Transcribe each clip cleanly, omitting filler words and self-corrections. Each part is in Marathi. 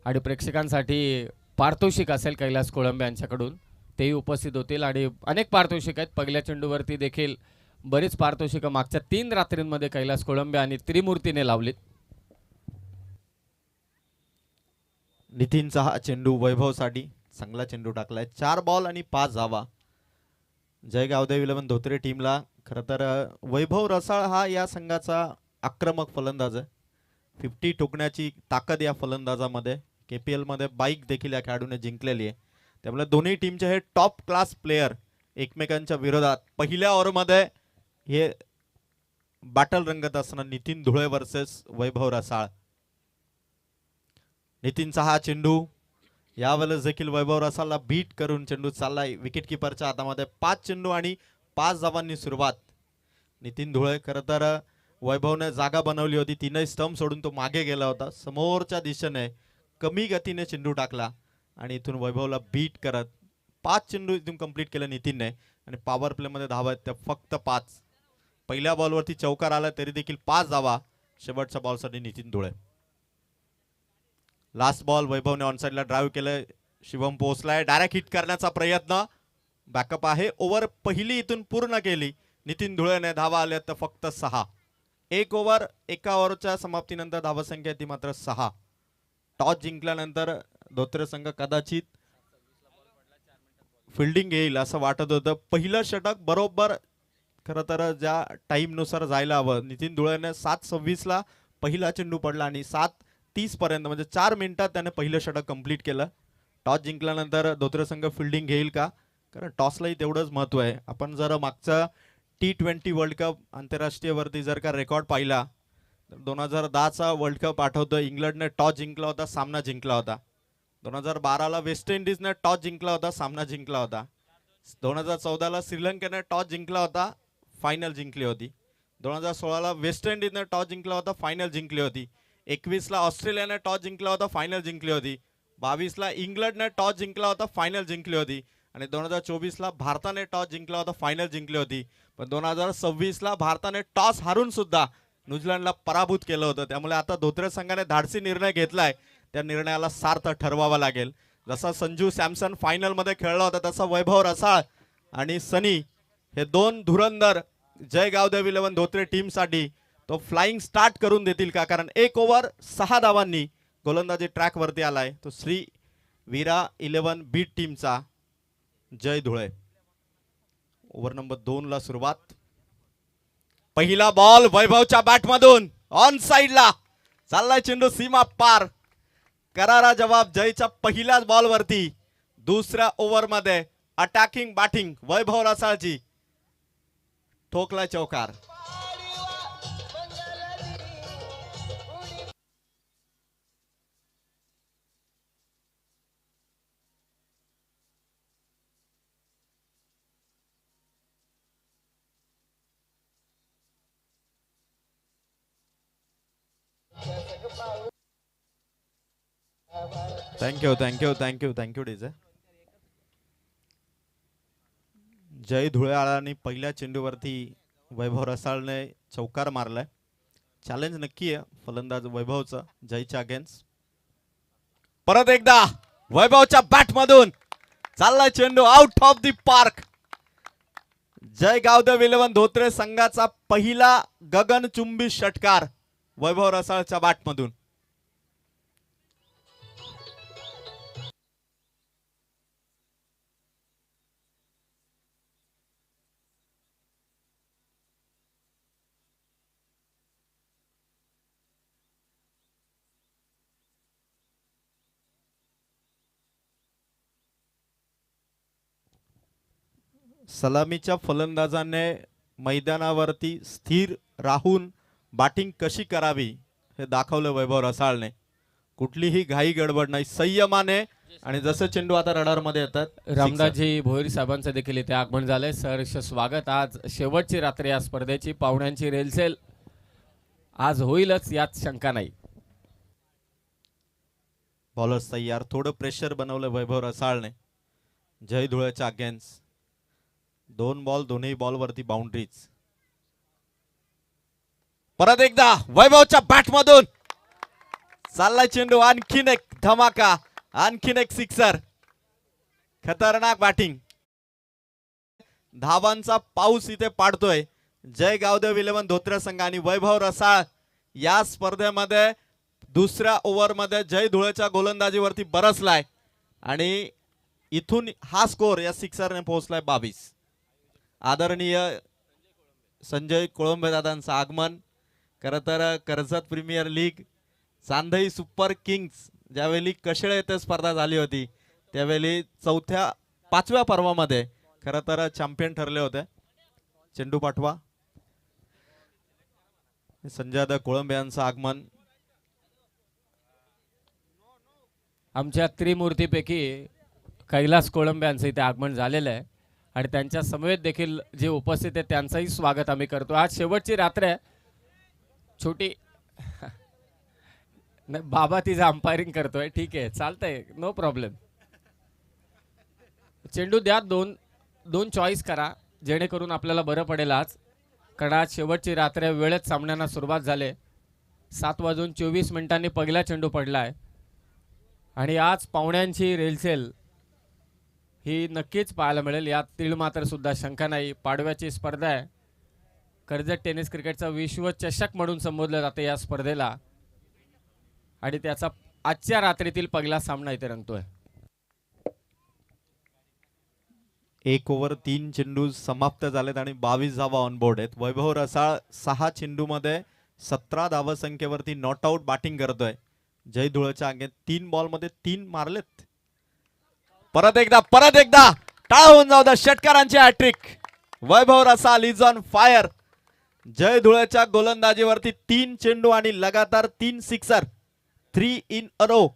आणि प्रेक्षकांसाठी पारितोषिक असेल कैलास कोळंबे यांच्याकडून, तेही उपस्थित होतील आणि अनेक पारितोषिक आहेत. पहिल्या चेंडूवरती देखील बरीच पारितोषिकं मागच्या 3 रात्रींमध्ये कैलास कोळंबे आणि त्रिमूर्तीने लावलीत. नितीनचा हा चेंडू वैभवसाठी चांगला चेंडू टाकलाय. 4 बॉल आणि 5 धावा. जय गावदेव 11 धोत्रे टीमला. खरं तर वैभव रसाळ हा या संघाचा आक्रमक फलंदाज आहे. 50 ठोकण्याची ताकद या फलंदाजामध्ये. KPL मध्ये बाईक देखील या खेळाडूने जिंकलेली आहे. त्यामुळे दोन्ही टीमचे हे टॉप क्लास प्लेयर एकमेकांच्या विरोधात पहिल्या ओव्हरमध्ये हे बॅटल रंगत असताना नितीन धुळे वर्सेस वैभव रसाळ. नितीनचा हा चेंडू यावेळेस देखील वैभव रसाळला बीट करून चेंडू चाललाय विकेट किपरच्या हातामध्ये. 5 चेंडू आणि 5 धावांनी सुरुवात. नितीन धुळे खरं तर वैभवने जागा बनवली होती. 3 स्टंप सोडून तो मागे गेला होता. समोरच्या दिशेने कमी गतीने चेंडू टाकला आणि इथून वैभवला बीट करत 5 चेंडू इथून कंप्लीट केले नितीनने. आणि पॉवर प्ले मध्ये धावा आहेत त्या फक्त 5. पहिल्या बॉलवरती चौकार आला तरी देखील 5 धावा शेवटच्या बॉलसाठी नितीन धुळे. लास्ट बॉल वैभवने ऑन साइडला ड्राइव्ह केलं. शिवम पोहोचलाय. डायरेक्ट हिट करण्याचा प्रयत्न. बॅकअप आहे. ओव्हर पहिली इथून पूर्ण केली नितीन धुळेने. धावा आल्या तर फक्त 6. एक ओव्हर एका ओव्हरच्या समाप्तीनंतर धावसंख्या ती मात्र 6. टॉस जिंकल्यानंतर धोत्रे संघ कदाचित फिल्डिंग येईल असं वाटत होतं. पहिलं षटक बरोबर खरं तर ज्या टाईमनुसार जायला हवं. नितीन धुळेने 7:26 पहिला चेंडू पडला आणि 7:30 पर्यंत म्हणजे 4 मिनिटात त्याने पहिलं षटक कंप्लीट केलं. टॉस जिंकल्यानंतर धोत्रे संघ फिल्डिंग घेईल का? कारण टॉसलाही तेवढंच महत्त्व आहे. आपण जर मागचा T20 वर्ल्ड कप आंतरराष्ट्रीय वरती जर का रेकॉर्ड पाहिला तर 2010चा वर्ल्ड कप आठवतो. इंग्लंडने टॉस जिंकला होता, सामना जिंकला होता. 2012ला वेस्ट इंडिजने टॉस जिंकला होता, सामना जिंकला होता. 2014ला श्रीलंकेने टॉस जिंकला होता, फायनल जिंकली होती. 2016ला वेस्ट इंडिजने टॉस जिंकला होता, फायनल जिंकली होती. 21ला ऑस्ट्रेलियाने टॉस जिंकला होता, फायनल जिंकली होती. 22ला इंग्लंडने टॉस जिंकला होता, फायनल जिंकली होती. आणि 2024ला भारताने टॉस जिंकला होता, फायनल जिंकली होती. पण 2026ला भारताने टॉस हारून सुद्धा न्यूझीलंडला पराभूत केलं होतं. त्यामुळे आता धोत्रे संघाने धाडसी निर्णय घेतलाय. त्या निर्णयाला सार्थ ठरवावा लागेल. जसा संजू सॅमसन फायनल मध्ये खेळला होता तसा वैभव रसाळ आणि सनी हे 2 धुरंधर जय गावदेव 11 धोत्रे टीमसाठी तो फ्लाइंग स्टार्ट करून देतील का? कारण 1 ओव्हर 6 धावांनी गोलंदाजी ट्रॅक वरती आलाय तो श्री वीरा 11 बीट टीमचा जय धुळे. ओव्हर नंबर 2 ला सुरुवात. पहिला बॉल वैभवच्या बॅट मधून ऑन साइडला चाललाय चेंडू सीमा पार. करारा जवाब जयच्या पहिल्याच बॉल वरती. दुसऱ्या ओव्हर मध्ये अटॅकिंग बॅटिंग वैभव रसाळची. ठोकला चौकार. Thank you thank you thank you thank you DJ. Jay धुळेआळांनी पहिल्या चेंडूवरती वैभव रसाळने चौकार मारलाय. चॅलेंज नक्की आहे फलंदाज वैभवचं जयच्या अगेन्स्ट. परत एकदा वैभवच्या बॅट मधून चाललाय चेंडू आउट ऑफ द पार्क. जय गावदेव 11 धोत्रे संघाचा पहिला गगनचुंबी षटकार वैभव रसाळच्या बॅट मधून. सलामीच्या फलंदाजाने मैदानावरती स्थिर राहून बॅटिंग कशी करावी हे दाखवलं वैभव रसाळने. कुठलीही घाई गडबड नाही, संयमाने. आणि जसं चेंडू आता रडार मध्ये येतात. रामदासजी भोईर साहेबांचं देखील इथे आगमन झालंय. सहर्ष स्वागत. आज शेवटची रात्र या स्पर्धेची. पाहुण्यांची रेलसेल आज होईलच यात शंका नाही. बॉलर्स तयार. थोडं प्रेशर बनवलं वैभव रसाळने जय धुळेच्या अगेन्स्ट. 2 बॉल दोन्ही बॉल वरती बाउंड्रीज. परत एकदा वैभवच्या बॅट मधून चाललाय चेंडू आणखीन एक धमाका, आणखीन एक सिक्सर, खतरनाक बॅटिंग, धावांचा पाऊस इथे पाडतोय जय गावदेव 11 धोत्रे संघ आणि वैभव रसाळ या स्पर्धेमध्ये दुसऱ्या ओव्हरमध्ये जय धुळेच्या गोलंदाजीवरती बरसलाय आणि इथून हा स्कोर या सिक्सरने पोहोचलाय 22. आदरणीय संजय कोळंबे दादांचं आगमन. खरं तर Karjat premier league, Chandai super kings ज्यावेळी कशेळे येथे स्पर्धा झाली होती त्यावेळी 5व्या पर्वामध्ये खरं तर चॅम्पियन ठरले होते. चेंडू पाठवा. संजय कोळंबे यांचं आगमन. आमच्या त्रिमूर्तीपैकी कैलास कोळंबे यांचं इथे आगमन झालेलं आहे आणि त्यांच्या समवेत देखील जे उपस्थित आहे त्यांचंही स्वागत आम्ही करतो. आज शेवटची रात्र आहे. छोटी नाही, बाबा तिचं अंपायरिंग करतोय. ठीक आहे, चालतंय, नो प्रॉब्लेम. चेंडू द्या, दोन चॉईस करा जेणेकरून आपल्याला बरं पडेल आज, कारण आज शेवटची रात्र वेळेत सामन्यांना सुरुवात झाली. 7:24 पहिला चेंडू पडला आहे आणि आज पाहुण्यांची रेलसेल ही नक्कीच पाहायला मिळेल, यात तीळ मात्र सुद्धा शंका नाही. पाडव्याची स्पर्धा आहे. कर्जत टेनिस क्रिकेटचा विश्वचषक म्हणून संबोधलं जातं या स्पर्धेला आणि त्याचा आजच्या रात्रीतील पहिला सामना इथे रंगतोय. 1 ओव्हर 3 चेंडू समाप्त झालेत आणि 22 धावा ऑन बोर्ड आहेत. वैभव रसाळ 6 चेंडूमध्ये 17 धावसंख्येवरती नॉट आउट बॅटिंग करतोय. जय धुळेच्या अंगे 3 बॉलमध्ये 3 मारलेत. परत एकदा टाळ होऊन जाऊ द्या षटकारांची hattrick. Vaibhav Rasal is on fire. Jay धुळेच्या गोलंदाजीवरती 3 चेंडू आणि लगातार 3 सिक्सर, 3 इन अ रो.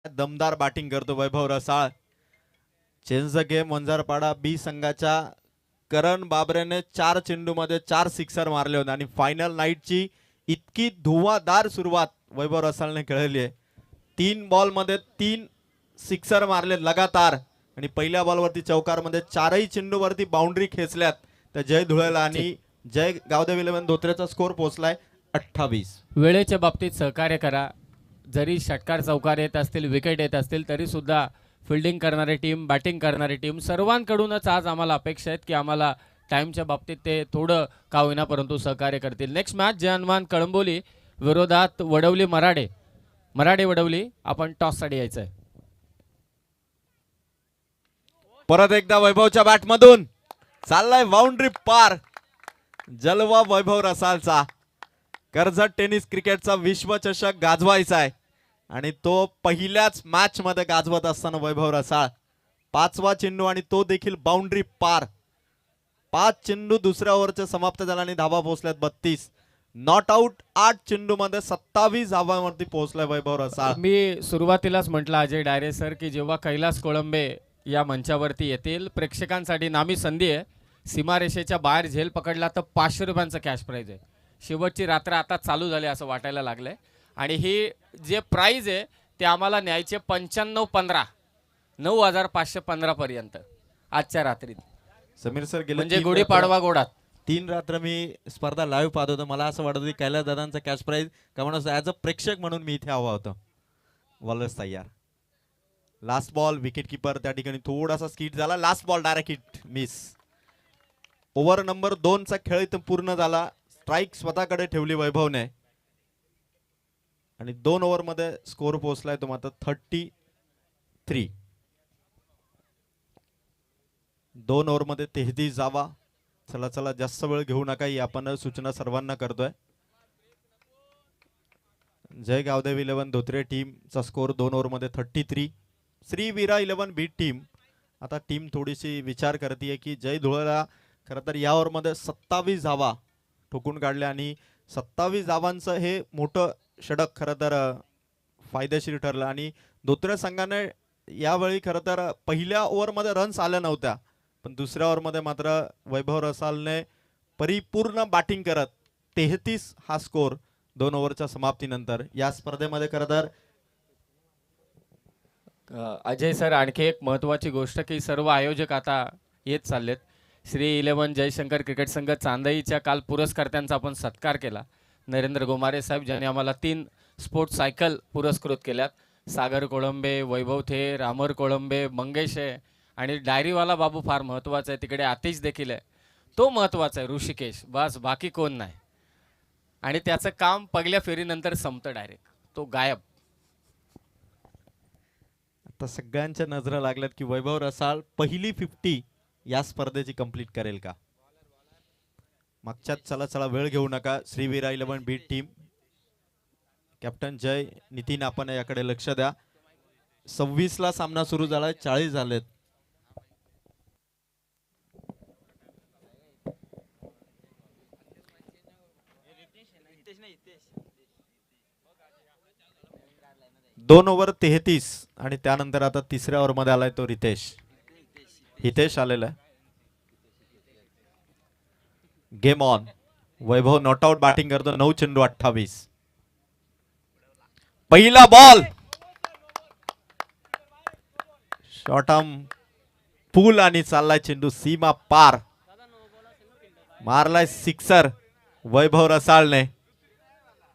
दमदार बॅटिंग करतो Vaibhav Rasal. Change the game. Vanjarpada B संघाच्या करण बाबरेने 4 चेंडूमध्ये 4 सिक्सर मारले होते आणि फायनल नाईटची इतकी धुवाधार सुरुवात वैभव रसाळने खेळली आहे. 3 बॉलमध्ये 3 सिक्सर मारले लगातार आणि पहिल्या बॉलवरती चौकारमध्ये 4ही चेंडूवरती बाउंड्री खेचल्यात. तर जय धुळेला आणि जय गावदेव 11 धोत्रेचा स्कोर पोहोचलाय 28. वेळेच्या बाबतीत सहकार्य करा. जरी षटकार चौकार येत असतील, विकेट येत असतील, तरी सुद्धा फिल्डिंग करणारी टीम, बॅटिंग करणारी टीम सर्वांकडूनच आज आम्हाला अपेक्षा आहेत की आम्हाला टाईमच्या बाबतीत ते थोडं का होईना परंतु सहकार्य करतील. नेक्स्ट मॅच जय हनुमान कळंबोली विरोधात वडवली मराठे वडवली. आपण टॉससाठी यायचं आहे. परत एकदा वैभवच्या बॅटमधून चाललाय बाउंड्री पार. जलवा वैभव रसाळचा. कर्जत टेनिस क्रिकेटचा विश्वचषक गाजवायचा आहे आणि तो पहिल्याच मॅच मध्ये गाजवत असताना वैभव रसाळ 5वा चेंडू आणि तो देखील बाउंड्री पार. 5 चेंडू दुसऱ्या ओव्हरचे समाप्त झाला आणि धावा पोहोचल्यात 32. नॉट आउट 8 चेंडू मध्ये 27 धावांवरती पोहोचलाय वैभव रसाळ. मी सुरुवातीलाच म्हटलं अजय डायरे सर की जेव्हा कैलास कोळंबे या मंचावरती येतील प्रेक्षकांसाठी नामी संधी आहे. सीमारेषेच्या बाहेर झेल पकडला तर 500 रुपयांचं कॅश प्राईज आहे. शेवटची रात्र आता चालू झाली असं वाटायला लागलंय आणि ही जे प्राईज आहे ते आम्हाला न्यायचे 95-15 9,515 पर्यंत आजच्या रात्रीत. समीर सर गेले म्हणजे गुढीपाडवा गोडात 3 रात्र मी स्पर्धा लाईव्ह पाहत होतो. मला असं वाटत होतं की कैलास दादांचा कॅश प्राईज का म्हणून ॲज अ प्रेक्षक म्हणून मी इथे हवा होतो. वॉलर्स तयार. Last ball. विकेट किपर त्या ठिकाणी थोडासा स्किट झाला. Last ball direct hit miss. Over number 2 चा खेळ इथं पूर्ण झाला. स्ट्राईक स्वतःकडे ठेवली वैभवने आणि 2 ओव्हर मध्ये स्कोर पोहोचलाय तो मात्र 33. 2 ओव्हर मध्ये 33 धावा. चला जास्त वेळ घेऊ नका ही आपण सूचना सर्वांना करतोय. जय गावदेव 11 धोत्रे टीमचा स्कोर 2 ओव्हर मध्ये 33. श्रीवीरा 11 बीट टीम आता टीम थोडीशी विचार करते की जय धुळेला खरं तर या ओव्हर मध्ये 27 धावा ठोकून काढल्या आणि 27 धावांचं हे मोठं षटक खरं तर फायदेशीर ठरलं आणि धोत्रे संघाने यावेळी खरं तर पहिल्या ओव्हरमध्ये रन्स आल्या नव्हत्या पण दुसऱ्या ओव्हरमध्ये मात्र वैभव रसाळने परिपूर्ण बॅटिंग करत 33 हा स्कोर 2 ओव्हरच्या समाप्तीनंतर. या स्पर्धेमध्ये खरं तर अजय सर, आणखी एक महत्त्वाची गोष्ट की सर्व आयोजक आता येत चाललेत. श्री 11 जयशंकर क्रिकेट संघ चांदईच्या काल पुरस्कर्त्यांचा आपण सत्कार केला. नरेंद्र गोमारे साहेब ज्यांनी आम्हाला 3 स्पोर्ट्स सायकल पुरस्कृत केल्यात. सागर कोळंबे, वैभव थेर, अमर कोळंबे, मंगेश आहे आणि डायरीवाला बाबू फार महत्त्वाचा आहे. तिकडे आतिश देखील आहे, तो महत्त्वाचा आहे. ऋषिकेश, बस बाकी कोण नाही. आणि त्याचं काम पहिल्या फेरीनंतर संपतं डायरेक्ट, तो गायब. आता सगळ्यांच्या नजरा लागल्यात की वैभव रसाळ पहिली 50 या स्पर्धेची कंप्लीट करेल का. मागच्यात चला चला वेळ घेऊ नका. श्रीवीरा 11 बीट टीम कॅप्टन जय, नितीन आपण याकडे लक्ष द्या. 26 ला सामना सुरू झालाय, 40 झालेत. दोन ओव्हर 33 आणि त्यानंतर आता तिसऱ्या ओव्हर मध्ये आलाय तो हितेश आलेला आहे. Game on. Vaibhav not out batting करतो. 9 चेंडू 28. पहिला बॉल शॉर्ट आर्म पूल आणि चाललाय चेंडू सीमा पार. मारलाय सिक्सर वैभव रसाळने.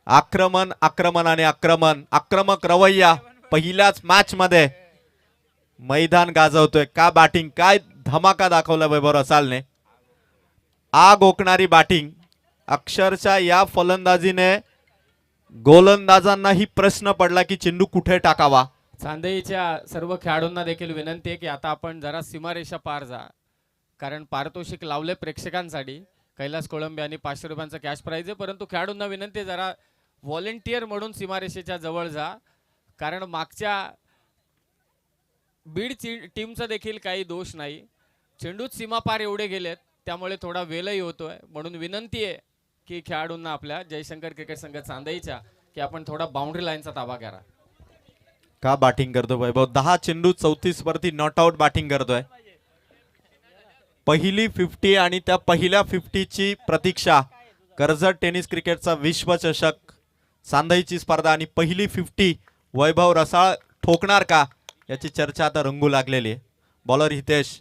आक्रमण आक्रमण आणि आक्रमण, आक्रमक रवैया पहिल्याच मॅच मध्ये मैदान गाजवतोय. का बॅटिंग, काय धमाका दाखवला वैभव रसाळने. आग ओकणारी बॅटिंग. अक्षरशः या फलंदाजीने गोलंदाजांनाही प्रश्न पडला की चेंडू कुठे टाकावा. चांदईच्या सर्व खेळाडूंना देखील विनंती आहे की आता आपण जरा सीमारेषा पार जा, कारण पारितोषिक लावले प्रेक्षकांसाठी. कैलास कोळंबे आणि 500 रुपयांचा कॅश प्राइज आहे, परंतु खेळाडूंना विनंती आहे जरा व्हॉलेंटियर म्हणून सीमारेषेच्या जवळ जा, कारण मागच्या बीड टीमचा देखील काही दोष नाही. चेंडूच सीमापार एवढे गेलेत, त्यामुळे थोडा वेळही होतोय. म्हणून विनंती आहे की खेळाडूंना आपल्या जयशंकर क्रिकेट संघ चांदईच्या की आपण थोडा बाउंड्री लाईनचा ताबा करा. का बॅटिंग करतो वैभव. 10 चेंडू 34 वरती नॉट आउट बॅटिंग करतोय. पहिली 50 आणि त्या पहिल्या 50 ची प्रतीक्षा. कर्जत टेनिस क्रिकेटचा विश्वचषक चांदईची स्पर्धा आणि पहिली 50 वैभव रसाळ ठोकणार का याची चर्चा आता रंगू लागलेली आहे. Bowler Hitesh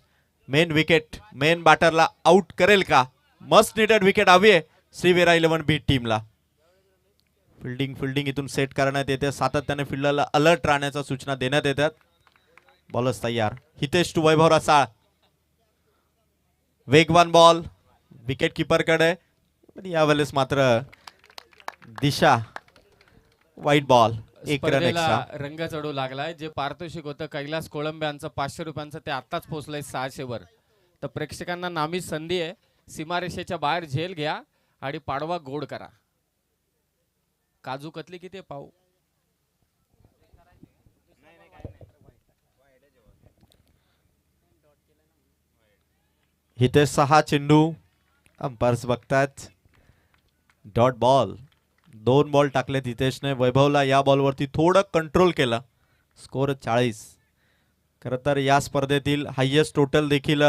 main wicket, main बॅटरला आउट करेल का. मस्ट निडेड विकेट हवी आहे श्रीवीरा 11 बीट टीमला. फिल्डिंग इथून सेट करण्यात येते. सातत्याने फिल्डरला अलर्ट राहण्याच्या सूचना देण्यात येतात. बॉलर्स तयार. हितेश टू वैभव रसाळ. वेगवान बॉल विकेट किपर कडे, पण यावेळेस मात्र दिशा वाईट बॉल. एक रन स्पर्धेला एक्स्ट्रा. रंग चढू लागलाय. जे पारितोषिक होतं कैलास कोळंबे यांचं 500 रुपयांचं ते आत्ताच पोहोचलंय 600 वर. तर प्रेक्षकांना नामी संधी आहे. सीमारेषेच्या बाहेर झेल घ्या आणि पाडवा गोड करा. काजू कतली किती पाहू. हितेश 6 चेंडू. अंपायर्स बघतात डॉट बॉल. 2 बॉल टाकलेत हितेशने. वैभवला या बॉलवरती थोडं कंट्रोल केलं. स्कोर 40. खरं तर या स्पर्धेतील हायएस्ट टोटल देखील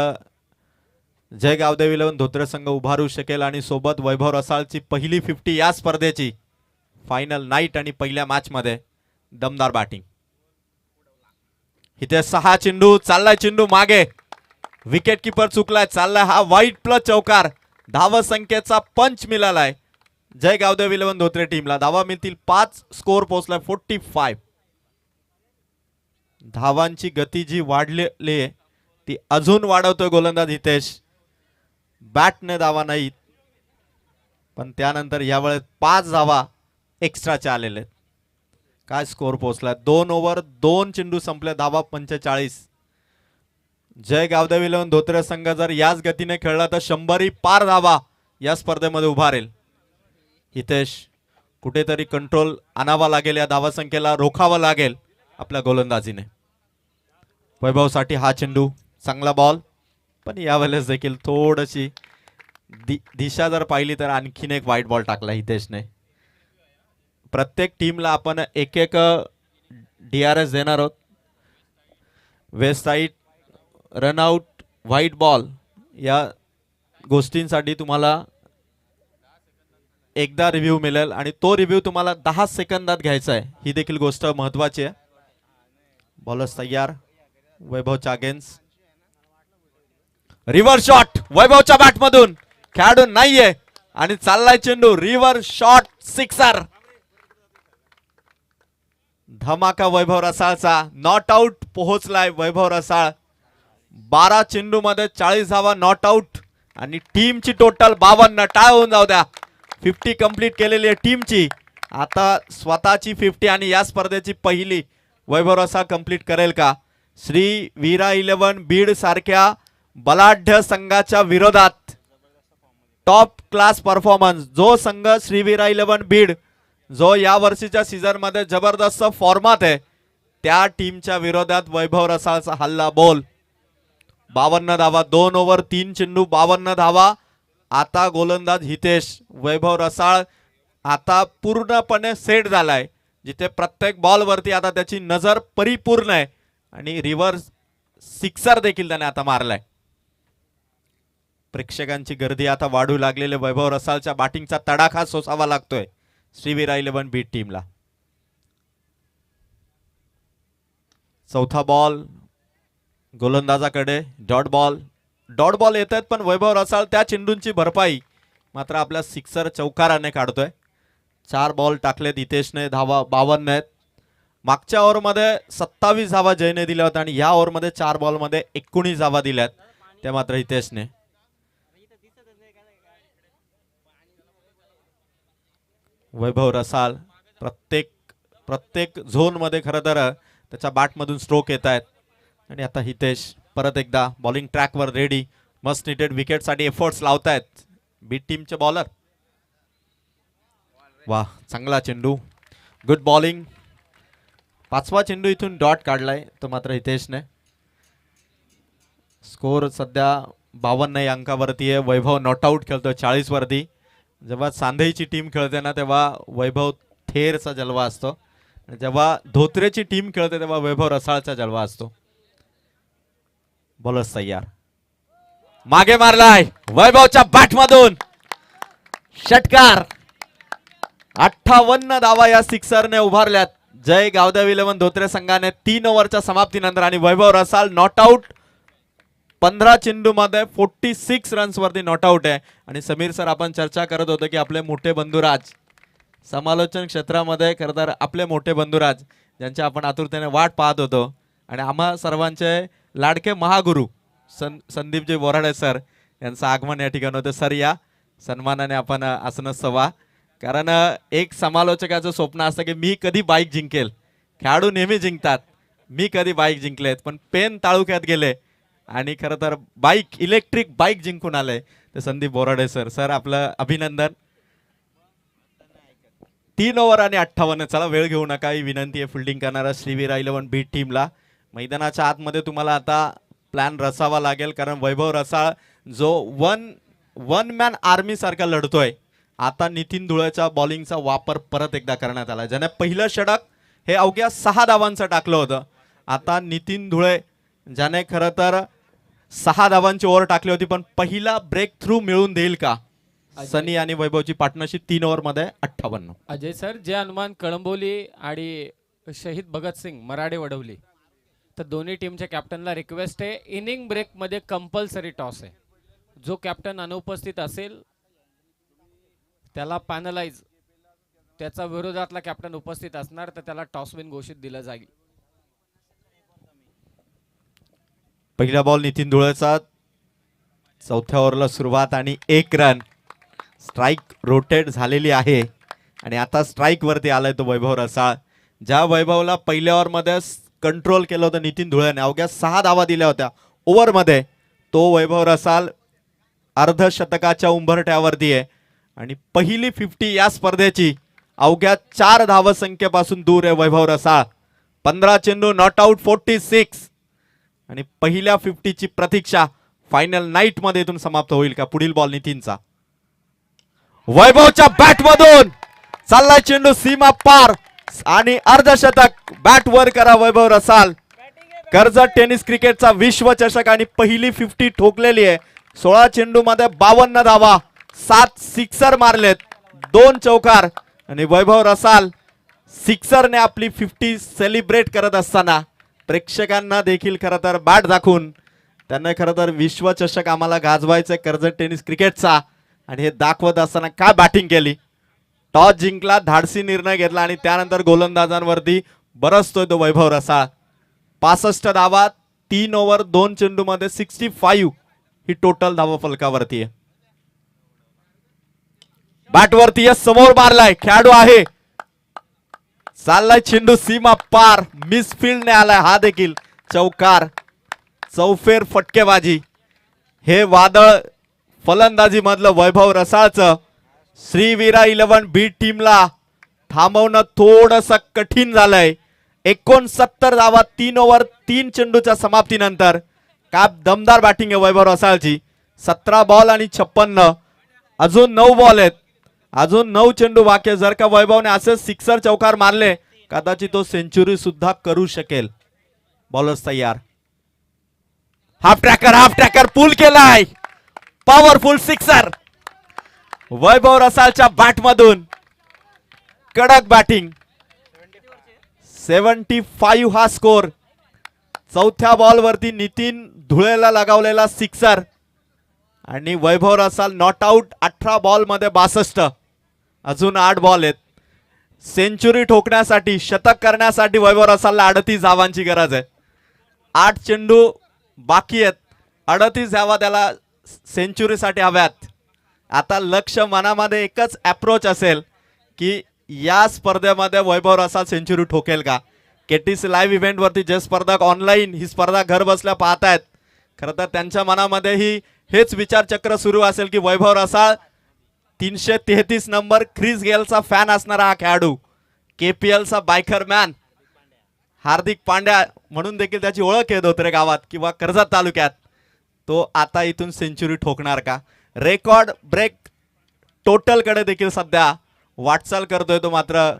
जय गावदेवी 11 धोत्रे संघ उभारू शकेल आणि सोबत वैभव रसाळची पहिली 50 या स्पर्धेची फायनल नाईट आणि पहिल्या मॅच मध्ये दमदार बॅटिंग. इथे 6 चेंडू. चाललाय चेंडू मागे. विकेट किपर चुकलाय. चाललाय हा वाईट प्लस चौकार. धाव संख्येचा पंच मिळालाय जय गावदेवी 11 धोत्रे टीमला. धावा मिळतील 5. स्कोर पोहोचलाय 45. धावांची गती जी वाढलेली आहे ती अजून वाढवतोय गोलंदाज हितेश. बॅटने धावा नाहीत, पण त्यानंतर यावेळेस 5 धावा एक्स्ट्राच्या आलेले. काय स्कोर पोहोचलाय. 2 ओव्हर 2 चेंडू संपले. धावा 45. जय गावदेवी 11 धोत्रे संघ जर याच गतीने खेळला तर 100 पार धावा या स्पर्धेमध्ये उभारेल. हितेश कुठेतरी कंट्रोल आणावा लागेल. या धावा संख्येला रोखावं लागेल आपल्या गोलंदाजीने. वैभवसाठी हा चेंडू. चांगला बॉल, पण यावेळेस देखील थोडीशी दिशा जर पाहिली तर आणखीन एक वाईट बॉल टाकला हितेशने. प्रत्येक टीमला आपण एक DRS देणार आहोत. West side, run out, white ball या गोष्टींसाठी तुम्हाला एकदा रिव्ह्यू मिळेल आणि तो रिव्ह्यू तुम्हाला 10 सेकंदात घ्यायचा आहे, ही देखील गोष्ट महत्वाची आहे. बॉलर्स तयार. वैभवच्या अगेन्स्ट रिव्हर शॉट वैभवच्या बॅट मधून, खेळाडू नाहीये आणि चाललाय चेंडू रिव्हर शॉट, सिक्सर. धमाका वैभव रसाळचा. नॉट आउट पोहोचलाय वैभव रसाळ. 12 चेंडू मध्ये 40 धावा नॉट आउट आणि टीमची टोटल 52. टाय होऊन जाऊ द्या. 50 कंप्लीट केलेली आहे टीमची. आता स्वतःची 50 आणि या स्पर्धेची पहिली वैभव रसाळ कंप्लीट करेल का? श्री वीरा 11 बीड सारख्या बलाढ्य संघाच्या विरोधात टॉप क्लास परफॉर्मन्स जो संघ श्रीवीरा 11 बीड जो या वर्षीच्या सीझन मध्ये जबरदस्त फॉर्मात आहे, त्या टीमच्या विरोधात वैभव रसाळचा हल्ला बोल. 52 धावा, 2 ओव्हर 3 चेंडू, 52 धावा. आता गोलंदाज हितेश. वैभव रसाळ आता पूर्णपणे सेट झालाय, जिथे प्रत्येक बॉल वरती आता त्याची नजर परिपूर्ण आहे आणि रिव्हर्स सिक्सर देखील त्याने आता मारलाय. प्रेक्षकांची गर्दी आता वाढू लागलेले वैभव रसाळच्या बॅटिंगचा तडाखा सोसावा लागतोय श्रीवीरा 11 बीट टीमला. चौथा बॉल गोलंदाजाकडे. डॉट बॉल येत आहेत, पण वैभव रसाळ त्या चेंडूंची भरपाई मात्र आपल्या सिक्सर चौकाराने काढतोय. 4 बॉल टाकलेत हितेशने, धावा 52 आहेत. मागच्या ओव्हरमध्ये 27 धावा जयने दिल्या होत्या आणि या ओव्हरमध्ये 4 बॉलमध्ये 19 धावा दिल्यात, त्या मात्र हितेशने. वैभव रसाळ प्रत्येक झोन मध्ये खरं तर त्याच्या बॅट मधून स्ट्रोक येत आहेत आणि आता हितेश परत एकदा bowling track were ready. Must needed wicket साठी एफर्ट्स लावतायत बीट टीमचे बॉलर. वाह, चांगला चेंडू, गुड बॉलिंग. 5वा चेंडू इथून डॉट काढलाय तो मात्र हितेशने. स्कोर सध्या 52 अंकावरती आहे. वैभव नॉट आउट खेळतोय 40 वरती. जेव्हा सांधईची टीम खेळते ना तेव्हा वैभव थेरचा जलवा असतो, जेव्हा धोत्रेची टीम खेळते तेव्हा वैभव रसाळचा जलवा असतो. बॉलर्स तयार. मागे मारलाय वैभवच्या बॅट मधून, षटकार. 58 धावा या सिक्सरने उभारल्यात जय गावदेव 11 धोत्रे संघाने 3 ओव्हरच्या समाप्तीनंतर. आणि वैभव रसाळ नॉट आउट 15 चेंडू मध्ये 46 रन्स वरती नॉट आउट आहे. आणि समीर सर, आपण चर्चा करत होतो की आपले मोठे बंधुराज समालोचन क्षेत्रामध्ये खरं तर आपले मोठे बंधुराज ज्यांच्या आपण आतुरतेने वाट पाहत होतो आणि आम्हा सर्वांचे लाडके महागुरु संदीपजी बोराडे सर यांचं आगमन या ठिकाणी होतं. सर या सन्मानाने आपण आसनस्थ व्हा, कारण एक समालोचकाचं स्वप्न असतं की मी कधी बाईक जिंकेल. खेळाडू नेहमी जिंकतात, मी कधी बाईक जिंकलेत, पण पेन तालुक्यात गेले आणि खरं तर बाईक इलेक्ट्रिक बाईक जिंकून आले ते संदीप बोराडे सर. सर आपलं अभिनंदन. 3 ओव्हर आणि 58. चला वेळ घेऊ नका, ही विनंती आहे फिल्डिंग करणारा श्रीवीरा 11 बीट टीमला. मैदानाच्या आतमध्ये तुम्हाला आता प्लॅन रचावा लागेल, कारण वैभव रसाळ जो वन मॅन आर्मी सारखा लढतोय. आता नितीन धुळेच्या बॉलिंगचा वापर परत एकदा करण्यात आला, ज्याने पहिलं षटक हे अवघ्या 6 धावांचं टाकलं होतं. आता नितीन धुळे ज्याने खरं तर 6 धावांची ओव्हर टाकली होती, पण पहिला ब्रेक थ्रू मिळून देईल का? सनी आणि वैभवची पार्टनरशिप 3 ओव्हर मध्ये 58. अजय सर, जे अनुमान कळंबोली आणि शहीद भगतसिंग मराठे वडवली, तर दोन्ही टीमच्या कॅप्टनला रिक्वेस्ट आहे, इनिंग ब्रेक मध्ये कंपल्सरी टॉस आहे. जो कॅप्टन अनुपस्थित असेल त्याला पॅनलाइज, त्याचा विरोधातला कॅप्टन उपस्थित असणार तर त्याला टॉस विन घोषित दिला जाईल. पहिला बॉल नितीन धुळेचा. चौथ्या ओव्हरला सुरुवात आणि 1 रन. स्ट्राइक रोटेट झालेली आहे आणि आता स्ट्राइक वरती आलाय तो वैभव रसाळ. ज्या वैभवला पहिल्या ओव्हर मध्ये कंट्रोल केलं होतं नितीन धुळेने, अवघ्या 6 धावा दिल्या होत्या ओव्हर मध्ये, तो वैभव रसाळ अर्धशतकाच्या उंबरठ्यावरती आहे आणि पहिली 50 या स्पर्धेची अवघ्या 4 धावसंख्येपासून दूर आहे वैभव रसाळ. 15 चेंडू नॉट आउट 46 आणि पहिल्या 50 ची प्रतीक्षा फायनल नाईट मध्ये इथून समाप्त होईल का? पुढील बॉल नितीनचा. वैभवच्या बॅट मधून चाललाय चेंडू सीमा पार आणि अर्धशतक. बॅट वर करा वैभव रसाळ. कर्जत टेनिस क्रिकेटचा विश्वचषक आणि पहिली 50 ठोकलेली आहे. 16 चेंडू मध्ये 52 धावा, 7 सिक्सर मारलेत, 2 चौकार आणि वैभव रसाल सिक्सरने आपली 50 सेलिब्रेट करत असताना प्रेक्षकांना देखील खरं तर बॅट दाखवून त्यांना खरं तर विश्वचषक आम्हाला गाजवायचा कर्जत टेनिस क्रिकेटचा आणि हे दाखवत असताना काय बॅटिंग केली. टॉस जिंकला, धाडसी निर्णय घेतला आणि त्यानंतर गोलंदाजांवरती बरसतोय तो वैभव रसाळ. 65 धावा, 3 ओव्हर 2 चेंडू मध्ये 65 ही टोटल धावा फलकावरती आहे. बॅटवरती समोर मारलाय खेळाडू आहे, चाललाय चेंडू सीमा पार, मिसफिल्डने आलाय, हा देखील चौकार. चौफेर फटकेबाजी. हे वादळ फलंदाजी मधलं वैभव रसाळचं श्रीवीरा 11 बी टीमला थांबवणं थोडंसं कठीण झालंय. 69 धावा 3 ओव्हर 3 चेंडूच्या समाप्तीनंतर. काय दमदार बॅटिंग आहे वैभव रसाळची. 17 बॉल आणि 56. अजून 9 बॉल आहेत, अजून 9 चेंडू बाकी. जर का वैभवने असे सिक्सर चौकार मारले कदाचित तो सेंचुरी सुद्धा करू शकेल. बॉलर्स तयार. हाफ ट्रॅकर पुल केलाय, पॉवरफुल सिक्सर वैभव रसालच्या बॅट मधून. कडक बॅटिंग. 75 हा स्कोर. चौथ्या बॉल वरती नितीन धुळेला लगावलेला सिक्सर आणि वैभव रसाल नॉट आउट. 18 बॉल मध्ये 62. अजून 8 बॉल आहेत. सेंचुरी ठोकण्यासाठी, शतक करण्यासाठी वैभव रसालला 38 धावांची गरज आहे. 8 चेंडू बाकी आहेत. 38 धावा त्याला सेंचुरीसाठी हव्यात. आता लक्ष मनामध्ये एकच अप्रोच असेल की या स्पर्धेमध्ये वैभव रसाल सेंचुरी ठोकेल का. केटीसी लाईव्ह इव्हेंट वरती जे स्पर्धक ऑनलाईन ही स्पर्धा घर बसल्या पाहतायत, खरं तर त्यांच्या मनामध्येही हेच विचारचक्र सुरू असेल की वैभव रसाळ 333 नंबर क्रिस गेलचा फॅन असणारा हा खेळाडू, केपीएलचा बायकर मॅन, हार्दिक पांड्या म्हणून देखील त्याची ओळख आहे धोत्रे गावात किंवा कर्जत तालुक्यात. तो आता इथून सेंचुरी ठोकणार का. रेकॉर्ड ब्रेक टोटल कडे देखील सध्या वाटचाल करतोय तो मात्र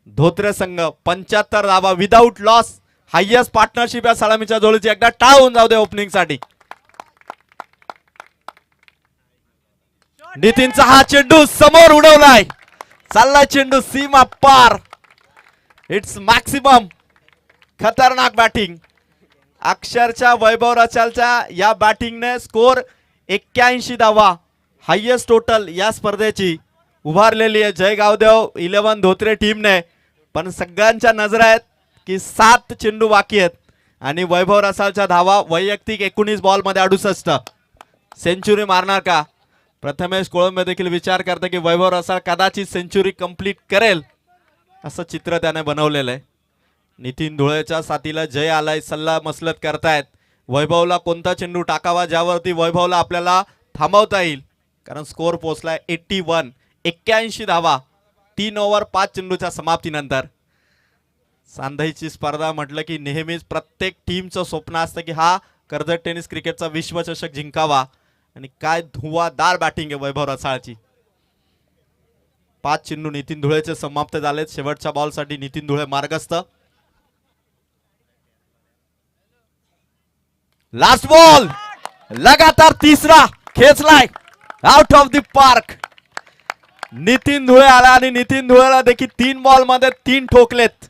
धोत्रे संघ. 75 धावा विदाऊट लॉस. हायएस्ट पार्टनरशिप या सलामीच्या जोडीची. एकदा टाळ होऊन जाऊ दे ओपनिंग साठी. नितीनचा हा चेंडू समोर उडवलाय, चाललाय चेंडू सीमा पार. It's maximum. खतरनाक बॅटिंग. अक्षरच्या वैभव रसालच्या या बॅटिंगने स्कोर 81 धावा हायएस्ट टोटल या स्पर्धेची उभारलेली आहे जय गावदेव 11 धोत्रे टीमने. पण सगळ्यांच्या नजरा आहेत की 7 चेंडू बाकी आहेत आणि वैभव रसालच्या धावा वैयक्तिक 19 बॉल मध्ये 68. सेंचुरी मारणार का. प्रथमेश कोळंबे देखील विचार करते की वैभव रसाळ कदाचित सेंचुरी कंप्लीट करेल असं चित्र त्याने बनवलेलं आहे. नितीन धुळेच्या साथीला जय आलाय, सल्ला मसलत करतायत वैभवला कोणता चेंडू टाकावा ज्यावरती वैभवला आपल्याला थांबवता येईल. कारण स्कोर पोहोचलाय 81. 81 धावा 3 ओव्हर 5 चेंडूच्या समाप्तीनंतर. सांधाईची स्पर्धा म्हटलं की नेहमीच प्रत्येक टीमचं स्वप्न असतं की हा कर्जत टेनिस क्रिकेटचा विश्वचषक जिंकावा. आणि काय धुवादार बॅटिंग आहे वैभव रसाळची. 5 चेंडू नितीन धुळेचे समाप्त झालेत. शेवटच्या बॉल साठी नितीन धुळे मार्गस्थ. लास्ट बॉल लगातार तिसरा खेचलाय out of the park. Nitin Dhule आला आणि नितीन धुळेला देखील 3 बॉल मध्ये 3 ठोकलेत.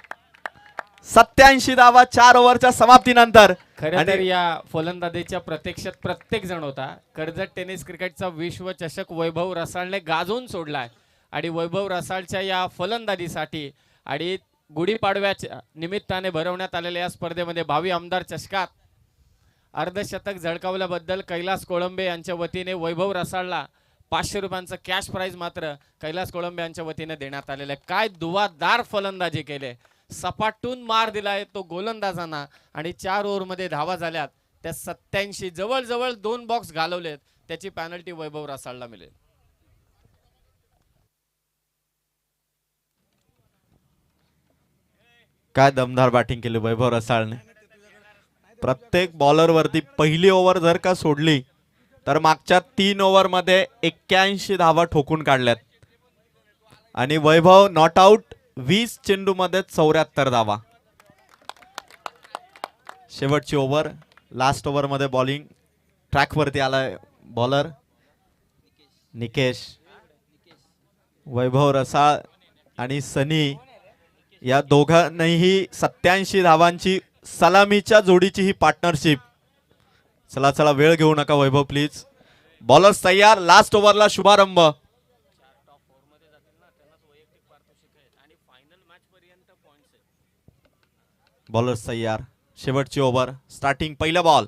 87 धावा 4 ओव्हरच्या समाप्तीनंतर. खरं तर या फलंदाजीच्या प्रत्यक्षात प्रत्येक जण होता. कर्जत टेनिस क्रिकेटचा विश्वचषक वैभव रसाळने गाजवून सोडलाय आणि वैभव रसाळच्या या फलंदाजीसाठी आणि गुढीपाडव्याच्या निमित्ताने भरवण्यात आलेल्या या स्पर्धेमध्ये भावी आमदार चषकात अर्धशतक झळकावल्याबद्दल कैलास कोळंबे यांच्या वतीने वैभव रसाळला 500 रुपयांचं कॅश प्राइज मात्र कैलास कोळंबे यांच्या वतीने देण्यात आलेलं आहे. काय दुवादार फलंदाजी केले, सपाटून मार दिलाय तो गोलंदाजांना आणि 4 ओव्हरमध्ये धावा झाल्यात त्या 87. जवळजवळ 2 बॉक्स घालवलेत. त्याची पॅनल्टी वैभव रसाळला मिळेल. काय दमदार बॅटिंग केली वैभव रसाळने. प्रत्येक बॉलर वरती पहिली ओव्हर जर का सोडली तर मागच्या 3 ओव्हर मध्ये 81 धावा ठोकून काढल्यात आणि वैभव नॉट आउट 20 चेंडू मध्ये 74 धावा. शेवटची ओव्हर. लास्ट ओव्हर मध्ये बॉलिंग ट्रॅक वरती आलाय बॉलर निकेश. वैभव रसाळ आणि सनी या दोघांनीही 87 धावांची सलामीच्या जोडीची ही पार्टनरशिप. चला चला वेळ घेऊ नका वैभव प्लीज. बॉलर्स तयार. लास्ट ओव्हरला शुभारंभ. बॉलर्स तयार. शेवटची ओव्हर. स्टार्टिंग पहिला बॉल.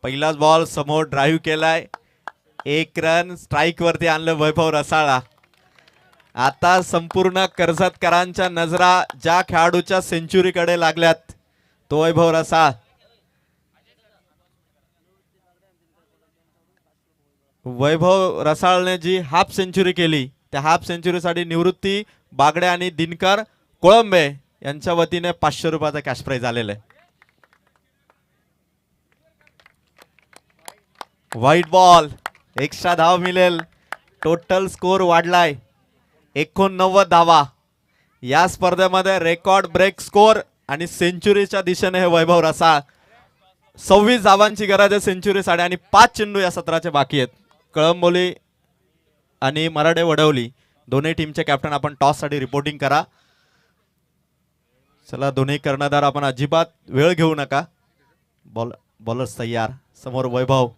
पहिलाच बॉल समोर ड्राईव्ह केलाय. 1 रन स्ट्राईक वरती आणलं वैभव रसाळा. आता संपूर्ण कर्जतकरांच्या नजरा ज्या खेळाडूच्या सेंचुरीकडे लागल्यात तो वैभव रसाळ. वैभव रसाळने जी हाफ सेंचुरी केली त्या हाफ सेंचुरीसाठी निवृत्ती बागडे आणि दिनकर कोळंबे यांच्या वतीने 500 रुपयाचा कॅश प्राइज आलेला आहे. White ball. एक्स्ट्रा धाव मिळेल. टोटल स्कोर वाढलाय 89 धावा. या स्पर्धेमध्ये रेकॉर्ड ब्रेक स्कोर आणि सेंचुरीच्या दिशेने हे वैभव रसाळ. 26 धावांची गरज आहे सेंचुरीसाठी आणि 5 चेंडू या सत्राचे बाकी आहेत. कळंबोली आणि मराठे वडवली दोन्ही टीमचे कॅप्टन आपण टॉस साठी रिपोर्टिंग करा. चला दोन्ही कर्णधार आपण अजिबात वेळ घेऊ नका. बॉलर्स तयार. समोर वैभव.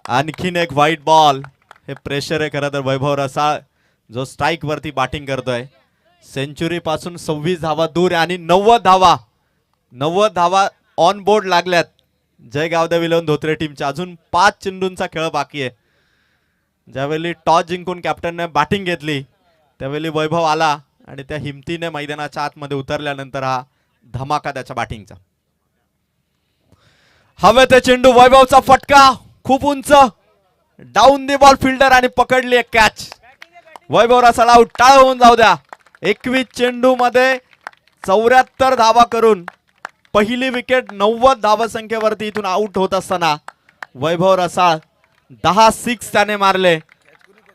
आणखीन एक व्हाईट बॉल. हे प्रेशर आहे खरं तर वैभव रसाळ जो स्ट्राईक वरती बॅटिंग करतोय. सेंचुरी पासून 26 धावा दूर आणि 90 धावा ऑन बोर्ड लागल्यात जय गावदे विलवून धोत्रे टीमच्या. अजून 5 चेंडूंचा खेळ बाकी आहे. ज्यावेळी टॉस जिंकून कॅप्टनने बॅटिंग घेतली त्यावेळी वैभव आला आणि त्या हिमतीने मैदानाच्या आतमध्ये उतरल्यानंतर हा धमाका त्याच्या बॅटिंगचा. हवे ते चेंडू. वैभवचा फटका खूप उंच. डाऊन दी बॉल फिल्डर आणि पकडली एक कॅच. वैभव रसाळ आउट. टाळ होऊन जाऊ द्या. 21 चेंडू मध्ये 74 धावा करून पहिली विकेट 90 धावसंख्येवरती इथून आउट होत असताना वैभव रसाळ 10 सिक्स त्याने मारले.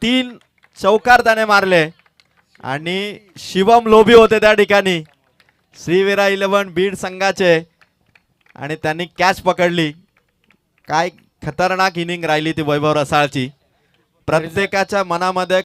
3 चौकार त्याने मारले आणि शिवम लोभी होते त्या ठिकाणी श्रीवीरा 11 बीड संघाचे आणि त्यांनी कॅच पकडली. काय खतरनाक इनिंग राहिली ती वैभव रसाळची. प्रत्येकाच्या मनामध्ये